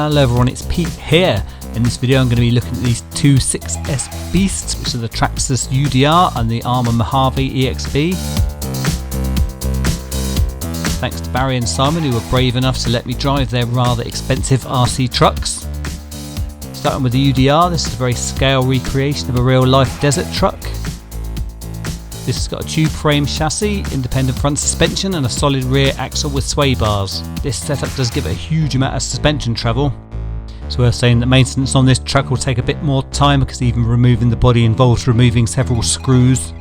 well over on its peak here. In this video I'm going to be looking at these two 6S beasts, which are the Traxxas UDR and the Arrma Mojave EXB. Thanks to Barry and Simon, who were brave enough to let me drive their rather expensive RC trucks. Starting with the UDR, this is a very scale recreation of a real life desert truck. This has got a tube frame chassis, independent front suspension and a solid rear axle with sway bars. This setup does give it a huge amount of suspension travel. It's worth saying that maintenance on this truck will take a bit more time because even removing the body involves removing several screws.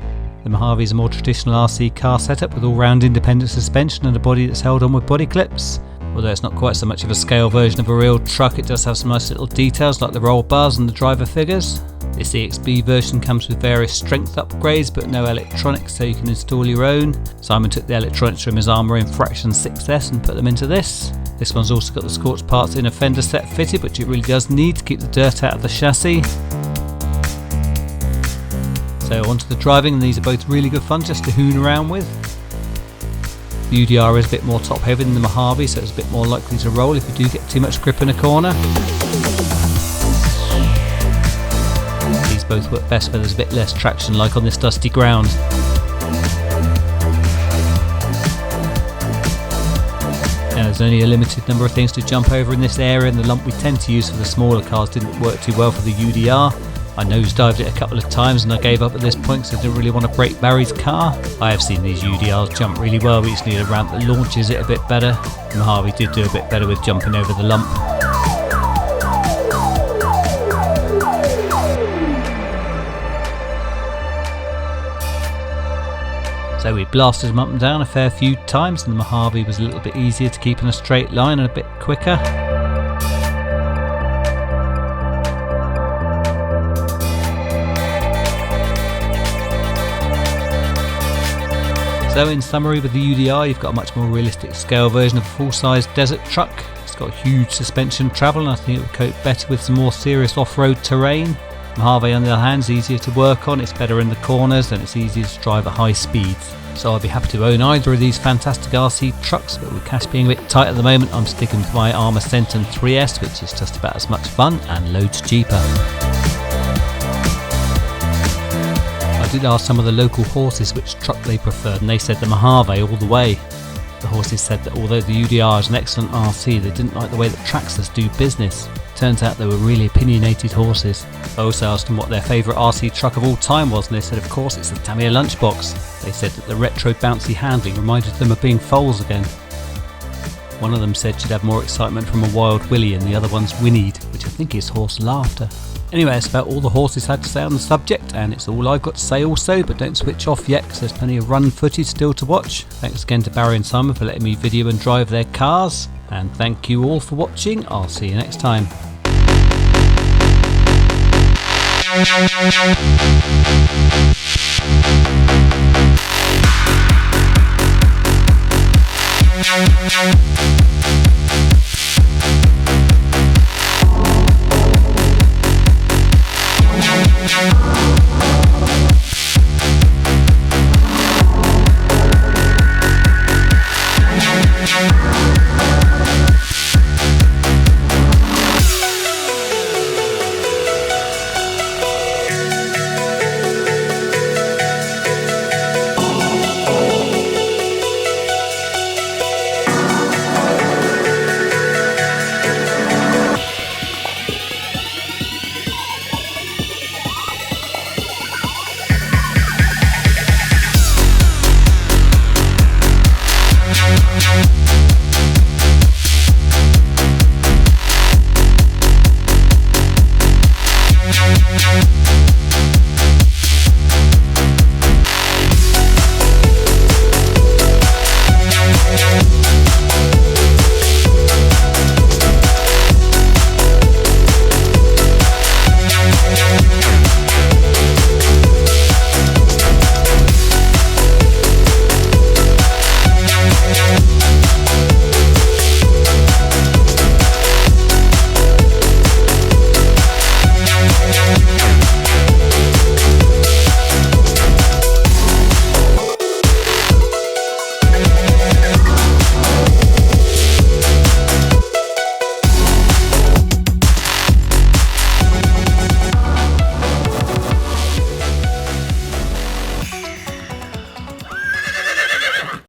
The Mojave is a more traditional RC car setup with all-round independent suspension and a body that's held on with body clips. Although it's not quite so much of a scale version of a real truck, it does have some nice little details like the roll bars and the driver figures. This EXB version comes with various strength upgrades but no electronics, so you can install your own. Simon took the electronics from his Arrma Infraction 6S and put them into this. This one's also got the scorched parts in a fender set fitted, which it really does need to keep the dirt out of the chassis. So onto the driving, and these are both really good fun just to hoon around with. The UDR is a bit more top heavy than the Mojave, so it's a bit more likely to roll if you do get too much grip in a corner. These both work best where there's a bit less traction, like on this dusty ground. Now, there's only a limited number of things to jump over in this area, and the lump we tend to use for the smaller cars didn't work too well for the UDR. I nosedived it a couple of times and I gave up at this point because I didn't really want to break Barry's car. I have seen these UDRs jump really well, we just need a ramp that launches it a bit better. The Mojave did do a bit better with jumping over the lump. So we blasted them up and down a fair few times, and the Mojave was a little bit easier to keep in a straight line and a bit quicker. So in summary, with the UDR you've got a much more realistic scale version of a full-size desert truck. It's got huge suspension travel and I think it would cope better with some more serious off-road terrain. Mojave on the other hand is easier to work on, it's better in the corners and it's easier to drive at high speeds. So I'd be happy to own either of these fantastic RC trucks, but with cash being a bit tight at the moment I'm sticking with my Arrma Senton 3S, which is just about as much fun and loads cheaper. I did ask some of the local horses which truck they preferred, and they said the Mojave all the way. The horses said that although the UDR is an excellent RC, they didn't like the way that Traxxas do business. Turns out they were really opinionated horses. I also asked them what their favourite RC truck of all time was, and they said of course it's the Tamiya Lunchbox. They said that the retro bouncy handling reminded them of being foals again. One of them said she'd have more excitement from a Wild Willie, and the other one's whinnied, which I think is horse laughter. Anyway, that's about all the horses had to say on the subject, and it's all I've got to say also, but don't switch off yet because there's plenty of run footage still to watch. Thanks again to Barry and Simon for letting me video and drive their cars, and thank you all for watching. I'll see you next time.